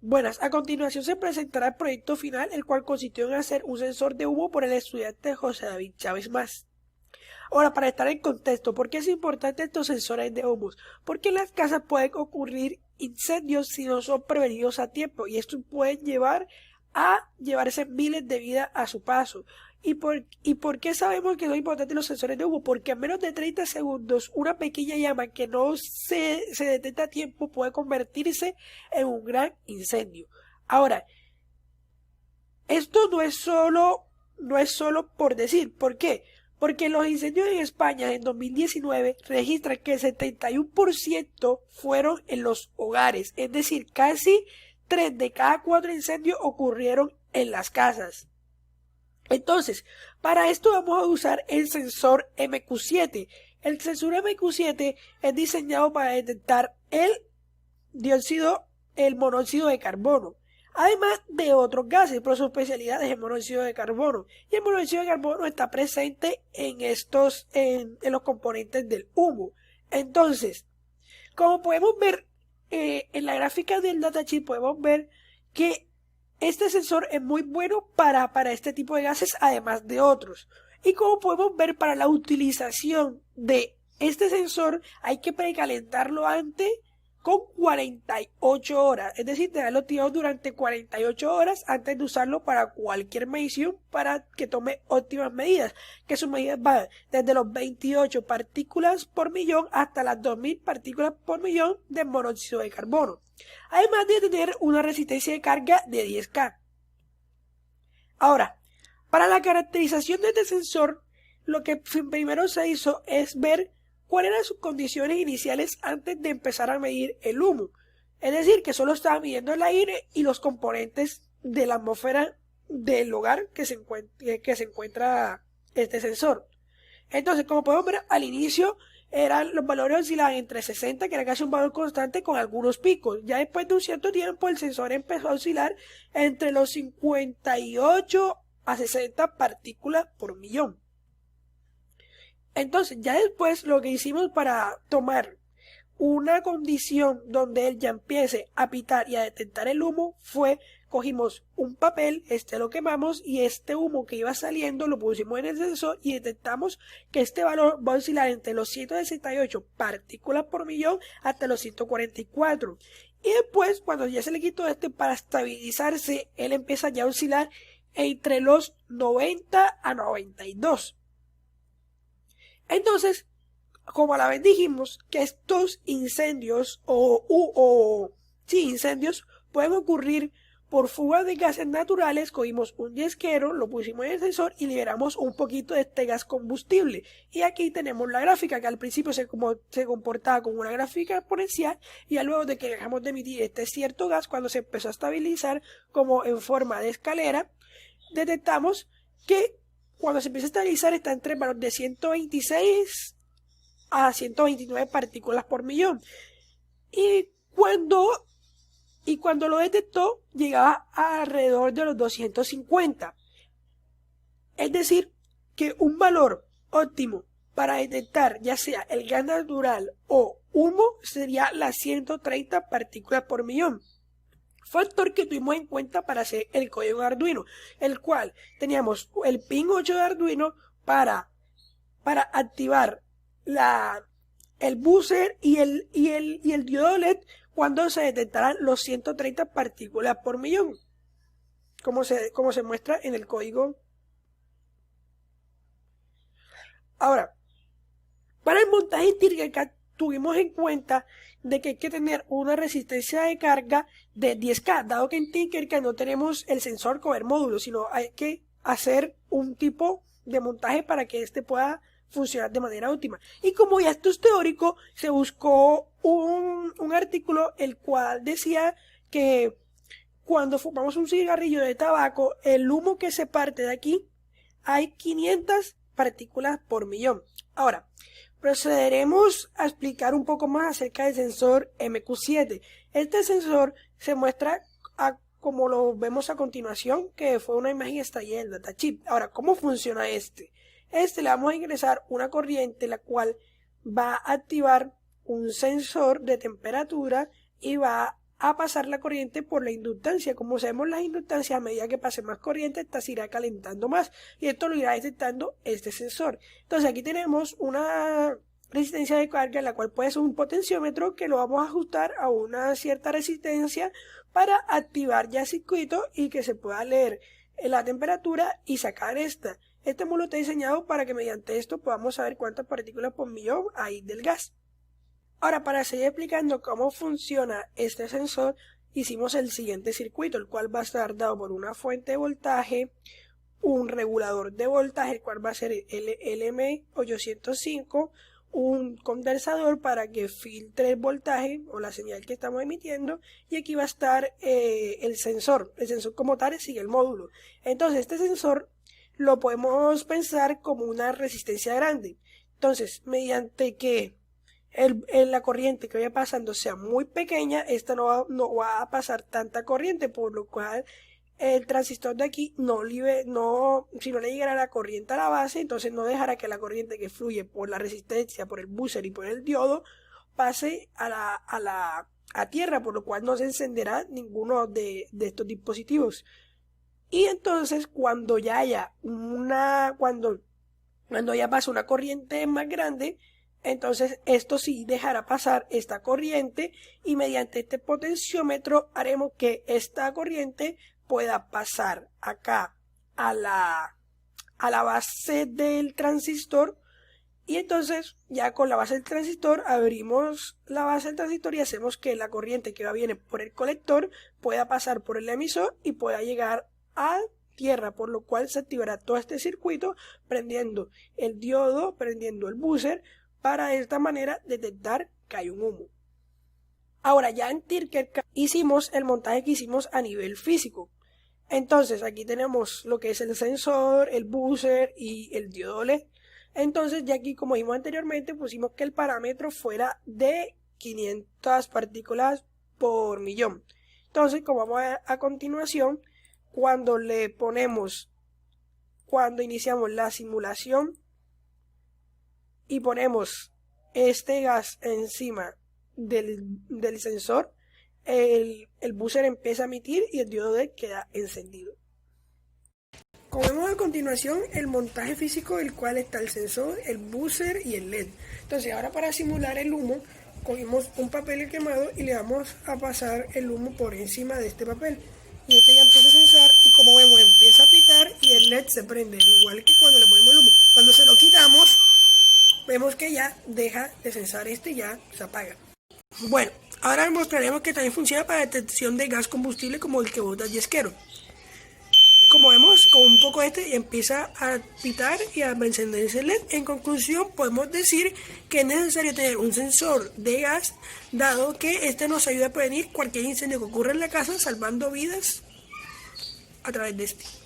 Buenas, a continuación se presentará el proyecto final, el cual consistió en hacer un sensor de humo por el estudiante José David Chávez Más. Ahora, para estar en contexto, ¿por qué es importante estos sensores de humos? Porque en las casas pueden ocurrir incendios si no son prevenidos a tiempo y esto puede llevar a llevarse miles de vidas a su paso. ¿Y por qué sabemos que son importantes los sensores de humo? Porque en menos de 30 segundos una pequeña llama que no se detecta a tiempo puede convertirse en un gran incendio. Ahora, esto no es solo por decir. ¿Por qué? Porque los incendios en España en 2019 registran que el 71% fueron en los hogares, es decir, casi 3 de cada 4 incendios ocurrieron en las casas. Entonces, para esto vamos a usar el sensor MQ7. El sensor MQ7 es diseñado para detectar el monóxido de carbono, además de otros gases, pero su especialidad es el monóxido de carbono. Y el monóxido de carbono está presente en los componentes del humo. Entonces, como podemos ver en la gráfica del datasheet, podemos ver que este sensor es muy bueno para este tipo de gases, además de otros. Y como podemos ver, para la utilización de este sensor hay que precalentarlo antes con 48 horas, es decir, dejarlo tirado durante 48 horas antes de usarlo para cualquier medición para que tome óptimas medidas, que sus medidas van desde los 28 partículas por millón hasta las 2000 partículas por millón de monóxido de carbono, además de tener una resistencia de carga de 10K. Ahora, para la caracterización de este sensor, lo que primero se hizo es ver cuáles eran sus condiciones iniciales antes de empezar a medir el humo. Es decir, que solo estaba midiendo el aire y los componentes de la atmósfera del lugar que se encuentra este sensor. Entonces, como podemos ver, al inicio los valores oscilaban entre 60, que era casi un valor constante, con algunos picos. Ya después de un cierto tiempo, el sensor empezó a oscilar entre los 58 a 60 partículas por millón. Entonces, ya después lo que hicimos para tomar una condición donde él ya empiece a pitar y a detectar el humo fue, cogimos un papel, lo quemamos y este humo que iba saliendo lo pusimos en el sensor y detectamos que este valor va a oscilar entre los 168 partículas por millón hasta los 144. Y después, cuando ya se le quitó para estabilizarse, él empieza ya a oscilar entre los 90 a 92. Entonces, como a la vez dijimos que estos incendios incendios pueden ocurrir por fugas de gases naturales, cogimos un yesquero, lo pusimos en el sensor y liberamos un poquito de este gas combustible. Y aquí tenemos la gráfica, que al principio se comportaba como una gráfica exponencial y ya luego de que dejamos de emitir este cierto gas, cuando se empezó a estabilizar como en forma de escalera, detectamos que cuando se empieza a estabilizar está entre el valor de 126 a 129 partículas por millón. Y cuando lo detectó, llegaba a alrededor de los 250. Es decir, que un valor óptimo para detectar ya sea el gas natural o humo sería las 130 partículas por millón. Factor que tuvimos en cuenta para hacer el código de Arduino, el cual teníamos el pin 8 de Arduino para activar el buzzer y el diodo LED cuando se detectaran los 130 partículas por millón, como se muestra en el código. Ahora, para el montaje Tinkercad tuvimos en cuenta de que hay que tener una resistencia de carga de 10K, dado que en Tinkercad no tenemos el sensor con el módulo, sino hay que hacer un tipo de montaje para que este pueda funcionar de manera óptima. Y como ya esto es teórico, se buscó un artículo el cual decía que cuando fumamos un cigarrillo de tabaco, el humo que se parte de aquí hay 500 partículas por millón. Ahora, procederemos a explicar un poco más acerca del sensor MQ7. Este sensor se muestra como lo vemos a continuación, que fue una imagen extraída del datasheet. Ahora, ¿cómo funciona este? Le vamos a ingresar una corriente la cual va a activar un sensor de temperatura y va a pasar la corriente por la inductancia. Como sabemos, las inductancias, a medida que pase más corriente, esta se irá calentando más y esto lo irá detectando este sensor. Entonces aquí tenemos una resistencia de carga, la cual puede ser un potenciómetro que lo vamos a ajustar a una cierta resistencia para activar ya el circuito y que se pueda leer la temperatura y sacar esta. Este módulo está diseñado para que mediante esto podamos saber cuántas partículas por millón hay del gas. Ahora, para seguir explicando cómo funciona este sensor, hicimos el siguiente circuito, el cual va a estar dado por una fuente de voltaje, un regulador de voltaje, el cual va a ser el LM805, un condensador para que filtre el voltaje o la señal que estamos emitiendo, y aquí va a estar el sensor como tal sigue el módulo. Entonces este sensor lo podemos pensar como una resistencia grande. Entonces, mediante que la corriente que vaya pasando sea muy pequeña, esta no va a pasar tanta corriente, por lo cual el transistor de aquí si no le llegara la corriente a la base, entonces no dejará que la corriente que fluye por la resistencia, por el buzzer y por el diodo pase a tierra, por lo cual no se encenderá ninguno de estos dispositivos. Y entonces cuando ya pasa una corriente más grande, entonces esto sí dejará pasar esta corriente y mediante este potenciómetro haremos que esta corriente pueda pasar acá a la base del transistor, y entonces ya con la base del transistor abrimos la base del transistor y hacemos que la corriente que viene por el colector pueda pasar por el emisor y pueda llegar a tierra, por lo cual se activará todo este circuito prendiendo el diodo, prendiendo el buzzer, para de esta manera detectar que hay un humo. Ahora ya en Tinkercad hicimos el montaje que hicimos a nivel físico. Entonces aquí tenemos lo que es el sensor, el buzzer y el diodo LED. Entonces ya aquí, como vimos anteriormente, pusimos que el parámetro fuera de 500 partículas por millón. Entonces, como vamos a continuación, cuando iniciamos la simulación y ponemos este gas encima del sensor, el buzzer empieza a emitir y el diodo LED queda encendido. Como vemos a continuación, el montaje físico, del cual está el sensor, el buzzer y el LED. Entonces ahora, para simular el humo, cogimos un papel quemado y le vamos a pasar el humo por encima de este papel. Y este ya empieza a censar y, como vemos, empieza a pitar y el LED se prende, al igual que cuando le ponemos el humo. Cuando se lo quitamos, vemos que ya deja de censar y ya se apaga. Bueno, ahora mostraremos que también funciona para detección de gas combustible, como el que bota el yesquero. Como vemos, con un poco empieza a pitar y a encenderse el LED. En conclusión, podemos decir que es necesario tener un sensor de gas, dado que este nos ayuda a prevenir cualquier incendio que ocurra en la casa, salvando vidas a través de este.